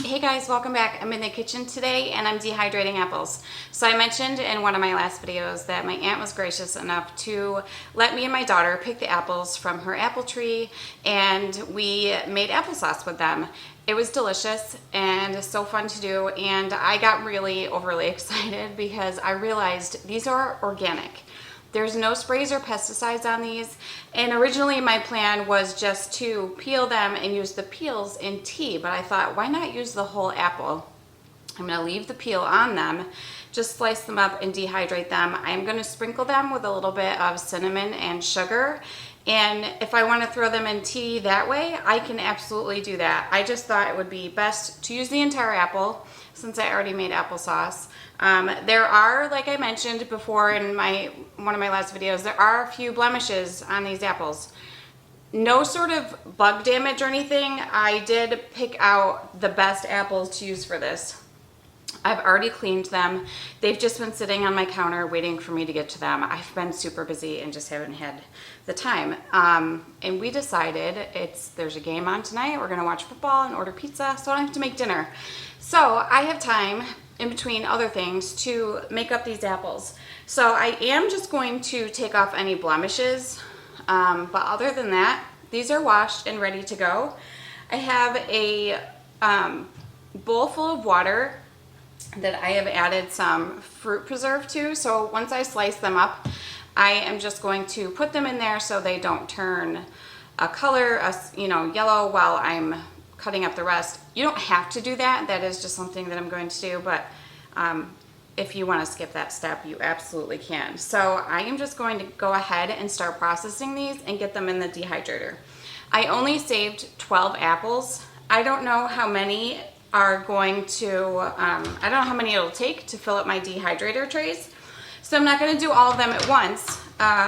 Hey guys, welcome back. I'm in the kitchen today and I'm dehydrating apples. So I mentioned in one of my last videos that my aunt was gracious enough to let me and my daughter pick the apples from her apple tree, and we made applesauce with them. It was delicious and so fun to do, and I got really overly excited because I realized these are organic. There's no sprays or pesticides on these, and originally my plan was just to peel them and use the peels in tea, but I thought, why not use the whole apple? I'm going to leave the peel on them, just slice them up and dehydrate them. I'm going to sprinkle them with a little bit of cinnamon and sugar, and if I want to throw them in tea that way, I can absolutely do that. I just thought it would be best to use the entire apple since I already made applesauce. There are, like I mentioned before in one of my last videos, there are a few blemishes on these apples. No sort of bug damage or anything. I did pick out the best apples to use for this. I've already cleaned them. They've just been sitting on my counter waiting for me to get to them. I've been super busy and just haven't had the time. And we decided there's a game on tonight. We're gonna watch football and order pizza, so I don't have to make dinner. So I have time in between other things to make up these apples. So I am just going to take off any blemishes, but other than that, these are washed and ready to go. I have a bowl full of water that I have added some fruit preserve to. So once I slice them up, I am just going to put them in there so they don't turn a color, yellow while I'm cutting up the rest. You don't have to do that. That is just something that I'm going to do, but if you want to skip that step, you absolutely can. So I am just going to go ahead and start processing these and get them in the dehydrator. I only saved 12 apples. I don't know how many are going to, I don't know how many it'll take to fill up my dehydrator trays. So I'm not going to do all of them at once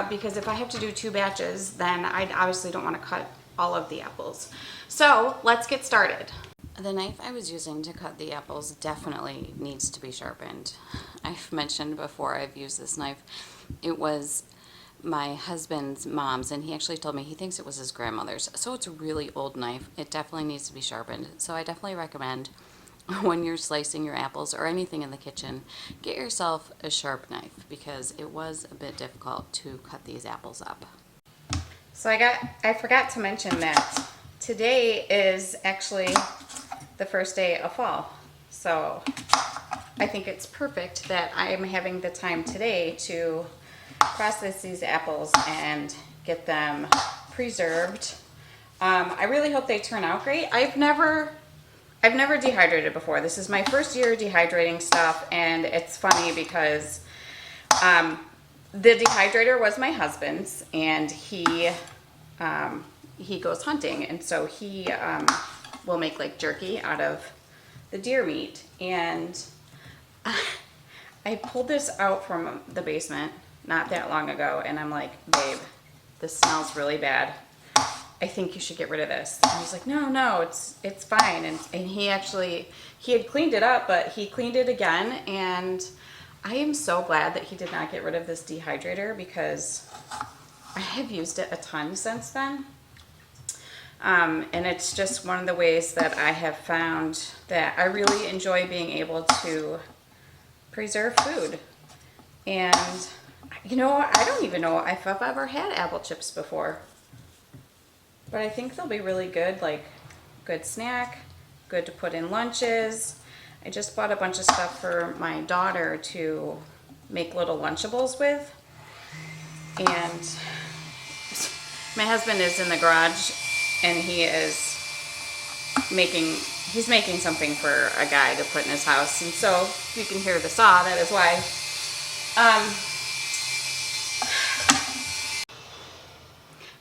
because if I have to do 2 batches, then I obviously don't want to cut all of the apples. So let's get started. The knife I was using to cut the apples definitely needs to be sharpened. I've mentioned before I've used this knife. It was my husband's mom's, and he actually told me he thinks it was his grandmother's. So it's a really old knife. It definitely needs to be sharpened. So I definitely recommend when you're slicing your apples or anything in the kitchen, get yourself a sharp knife because it was a bit difficult to cut these apples up. So I forgot to mention that today is actually the first day of fall. So I think it's perfect that I am having the time today to process these apples and get them preserved. I really hope they turn out great. I've never dehydrated before. This is my first year dehydrating stuff, and it's funny because the dehydrator was my husband's, and he goes hunting, and so he will make like jerky out of the deer meat. And I pulled this out from the basement not that long ago, and I'm like, babe, this smells really bad. I think you should get rid of this. And he's like, no, it's fine. And he had cleaned it up, but he cleaned it again. And I am so glad that he did not get rid of this dehydrator because I have used it a ton since then. And it's just one of the ways that I have found that I really enjoy being able to preserve food. And I don't even know if I've ever had apple chips before. But I think they'll be really good, like good snack, good to put in lunches. I just bought a bunch of stuff for my daughter to make little Lunchables with. And my husband is in the garage and he's making something for a guy to put in his house. And so if you can hear the saw, that is why.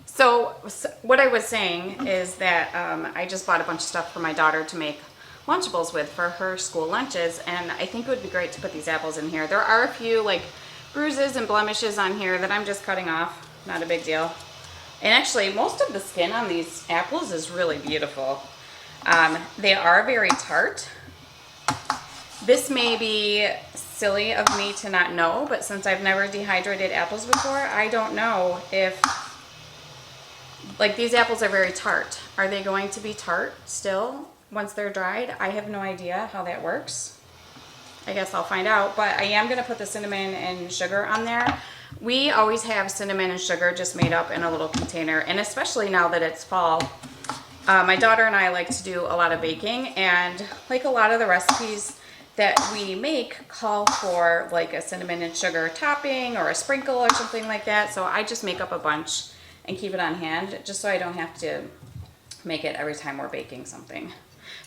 So what I was saying is that I just bought a bunch of stuff for my daughter to make Lunchables with for her school lunches, and I think it would be great to put these apples in here. There are a few like bruises and blemishes on here that I'm just cutting off, not a big deal. And actually most of the skin on these apples is really beautiful. They are very tart. This may be silly of me to not know, but since I've never dehydrated apples before, I don't know if like these apples are very tart. Are they going to be tart still? once they're dried. I have no idea how that works. I guess I'll find out, but I am gonna put the cinnamon and sugar on there. We always have cinnamon and sugar just made up in a little container, and especially now that it's fall, my daughter and I like to do a lot of baking, and like a lot of the recipes that we make call for like a cinnamon and sugar topping or a sprinkle or something like that. So I just make up a bunch and keep it on hand just so I don't have to make it every time we're baking something.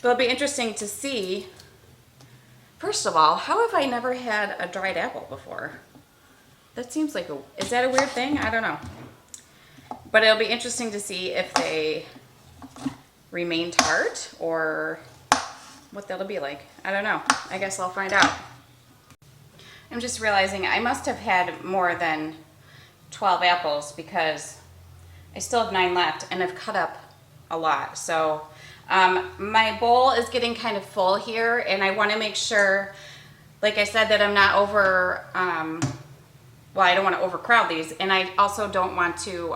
But it'll be interesting to see, first of all, how have I never had a dried apple before? That seems like is that a weird thing? I don't know. But it'll be interesting to see if they remain tart or what that'll be like. I don't know. I guess I'll find out. I'm just realizing I must have had more than 12 apples because I still have 9 left and I've cut up a lot. So my bowl is getting kind of full here, and I want to make sure, like I said, that I'm not over, well, I don't want to overcrowd these, and I also don't want to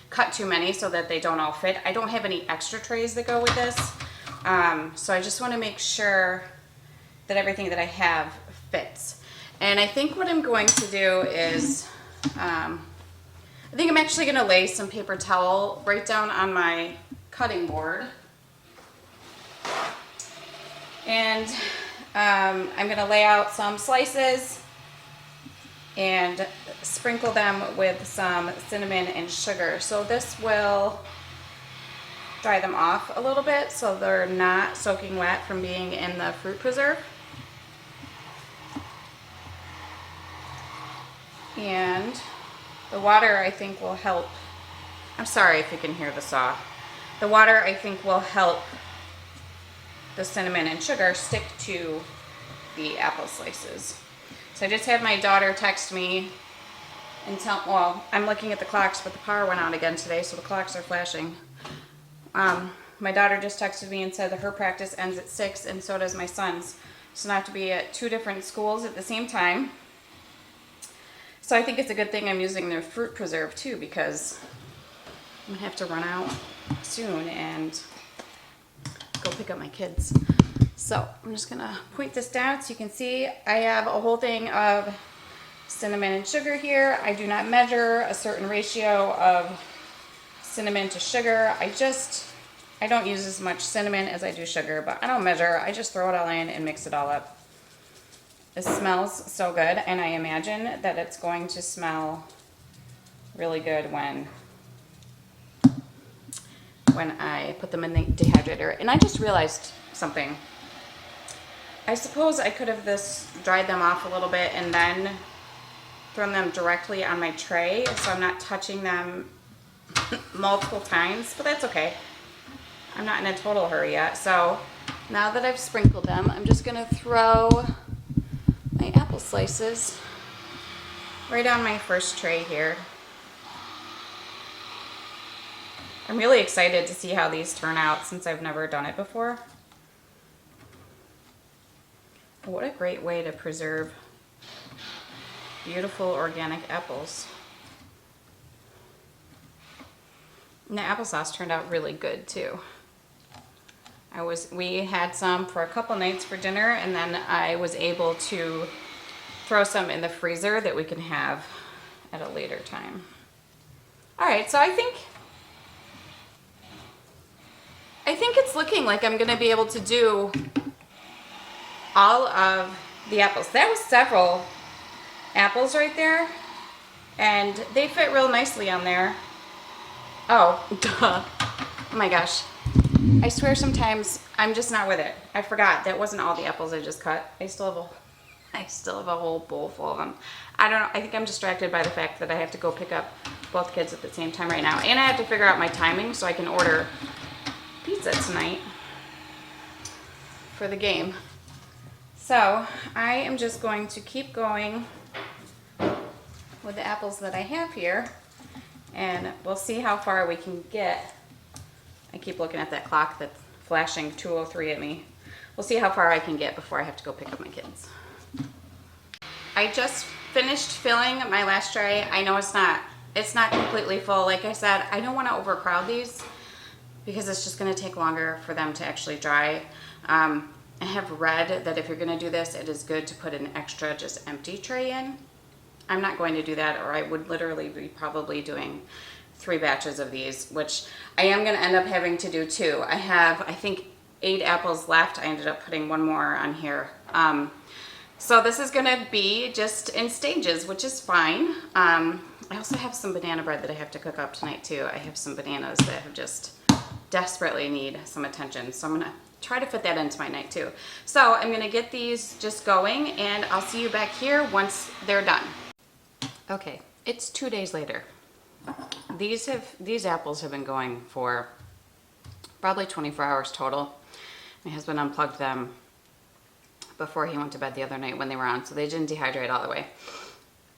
cut too many so that they don't all fit. I don't have any extra trays that go with this. So I just want to make sure that everything that I have fits. And I think what I'm going to do is, I think I'm actually going to lay some paper towel right down on my cutting board. And I'm going to lay out some slices and sprinkle them with some cinnamon and sugar. So this will dry them off a little bit so they're not soaking wet from being in the fruit preserve. And the water, I think, will help. I'm sorry if you can hear the saw. The water, I think, will help the cinnamon and sugar stick to the apple slices. So I just had my daughter text me and tell, well, I'm looking at the clocks, but the power went out again today, so the clocks are flashing. My daughter just texted me and said that her practice ends at 6, and so does my son's. So I have to be at 2 different schools at the same time. So I think it's a good thing I'm using their fruit preserve too, because I'm gonna have to run out soon and go pick up my kids. So I'm just gonna point this down so you can see I have a whole thing of cinnamon and sugar here. I do not measure a certain ratio of cinnamon to sugar. I don't use as much cinnamon as I do sugar, but I don't measure. I just throw it all in and mix it all up. It smells so good, and I imagine that it's going to smell really good when I put them in the dehydrator. And I just realized something. I suppose I could have dried them off a little bit and then thrown them directly on my tray so I'm not touching them multiple times, but that's okay. I'm not in a total hurry yet. So now that I've sprinkled them, I'm just gonna throw my apple slices right on my first tray here. I'm really excited to see how these turn out since I've never done it before. What a great way to preserve beautiful organic apples. And the applesauce turned out really good too. We had some for a couple nights for dinner, and then I was able to throw some in the freezer that we can have at a later time. All right, so I think it's looking like I'm gonna be able to do all of the apples. That was several apples right there, and they fit real nicely on there. Oh, duh. Oh my gosh. I swear sometimes I'm just not with it. I forgot that wasn't all the apples I just cut. I still have a whole bowl full of them. I don't know. I think I'm distracted by the fact that I have to go pick up both kids at the same time right now, and I have to figure out my timing so I can order pizza tonight for the game. So I am just going to keep going with the apples that I have here, and we'll see how far we can get. I keep looking at that clock that's flashing 2:03 at me. We'll see how far I can get before I have to go pick up my kids. I just finished filling my last tray. I know it's not completely full. Like I said, I don't want to overcrowd these. because it's just going to take longer for them to actually dry. I have read that if you're going to do this, it is good to put an extra just empty tray in. I'm not going to do that, or I would literally be probably doing 3 batches of these, which I am going to end up having to do 2. I have, I think, 8 apples left. I ended up putting 1 more on here. So this is going to be just in stages, which is fine. I also have some banana bread that I have to cook up tonight too. I have some bananas that have just desperately need some attention. So I'm going to try to fit that into my night too. So I'm going to get these just going, and I'll see you back here once they're done. Okay, it's 2 days later. These apples have been going for probably 24 hours total. My husband unplugged them before he went to bed the other night when they were on, so they didn't dehydrate all the way.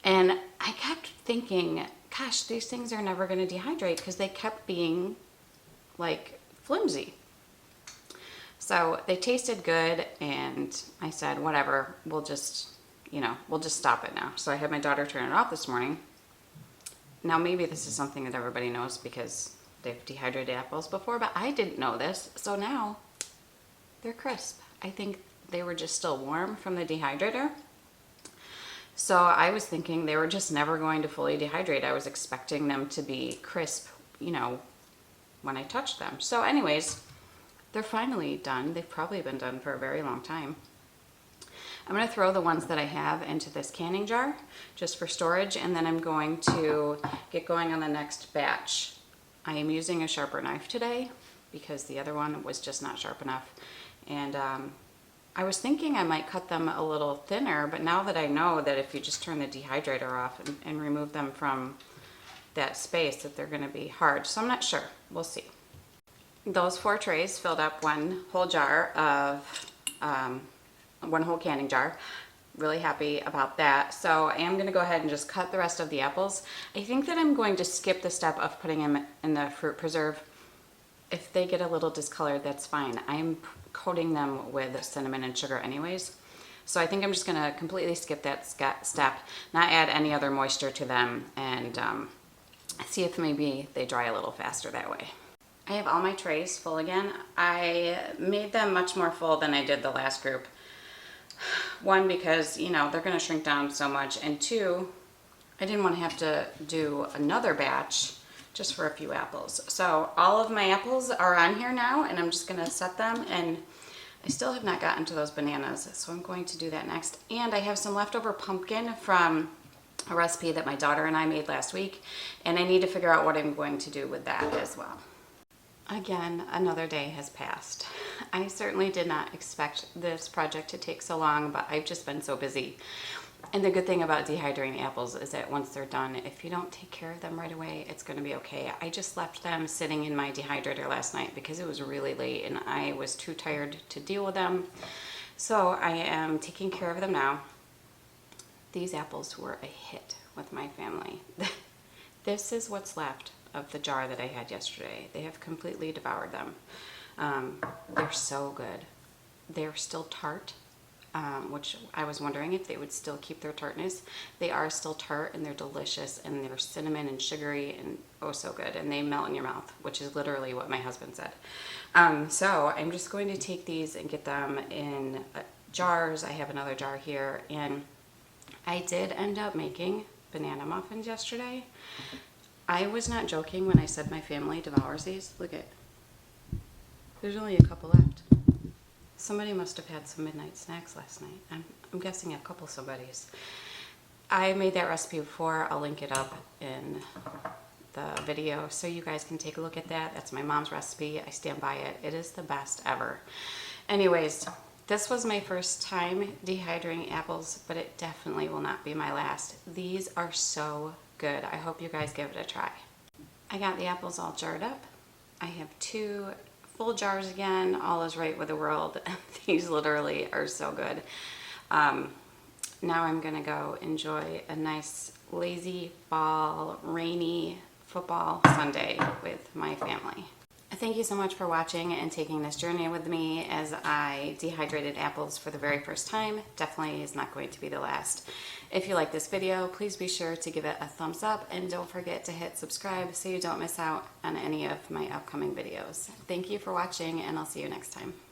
And I kept thinking, gosh, these things are never going to dehydrate because they kept being like flimsy. So they tasted good, and I said, whatever, we'll just stop it now. So I had my daughter turn it off this morning. Now maybe this is something that everybody knows because they've dehydrated apples before, but I didn't know this. So now they're crisp. I think they were just still warm from the dehydrator. So I was thinking they were just never going to fully dehydrate. I was expecting them to be crisp, when I touched them. So anyways, they're finally done. They've probably been done for a very long time. I'm going to throw the ones that I have into this canning jar just for storage, and then I'm going to get going on the next batch. I am using a sharper knife today because the other one was just not sharp enough. And I was thinking I might cut them a little thinner, but now that I know that if you just turn the dehydrator off and remove them from that space, that they're going to be hard. So I'm not sure. We'll see. Those 4 trays filled up 1 whole jar of 1 whole canning jar. Really happy about that. So I am going to go ahead and just cut the rest of the apples. I think that I'm going to skip the step of putting them in the fruit preserve. If they get a little discolored, that's fine. I'm coating them with cinnamon and sugar anyways. So I think I'm just going to completely skip that step, not add any other moisture to them, and see if maybe they dry a little faster that way. I have all my trays full again. I made them much more full than I did the last group. 1, because, they're going to shrink down so much, and 2, I didn't want to have to do another batch just for a few apples. So all of my apples are on here now, and I'm just going to set them, and I still have not gotten to those bananas, so I'm going to do that next. And I have some leftover pumpkin from a recipe that my daughter and I made last week, and I need to figure out what I'm going to do with that as well. Again, another day has passed. I certainly did not expect this project to take so long, but I've just been so busy. And the good thing about dehydrating apples is that once they're done, if you don't take care of them right away, it's going to be okay. I just left them sitting in my dehydrator last night because it was really late and I was too tired to deal with them. So I am taking care of them now. These apples were a hit with my family. This is what's left of the jar that I had yesterday. They have completely devoured them. They're so good. They're still tart, which I was wondering if they would still keep their tartness. They are still tart, and they're delicious, and they're cinnamon and sugary and oh so good, and they melt in your mouth, which is literally what my husband said. So I'm just going to take these and get them in jars. I have another jar here, and I did end up making banana muffins yesterday. I was not joking when I said my family devours these. Look at, there's only a couple left. Somebody must have had some midnight snacks last night. I'm guessing a couple somebody's. I made that recipe before. I'll link it up in the video so you guys can take a look at that. That's my mom's recipe. I stand by it. It is the best ever. Anyways, this was my first time dehydrating apples, but it definitely will not be my last. These are so good. I hope you guys give it a try. I got the apples all jarred up. I have 2 full jars again. All is right with the world. These literally are so good. Now I'm gonna go enjoy a nice lazy fall, rainy football Sunday with my family. Thank you so much for watching and taking this journey with me as I dehydrated apples for the very first time. Definitely is not going to be the last. If you like this video, please be sure to give it a thumbs up and don't forget to hit subscribe so you don't miss out on any of my upcoming videos. Thank you for watching and I'll see you next time.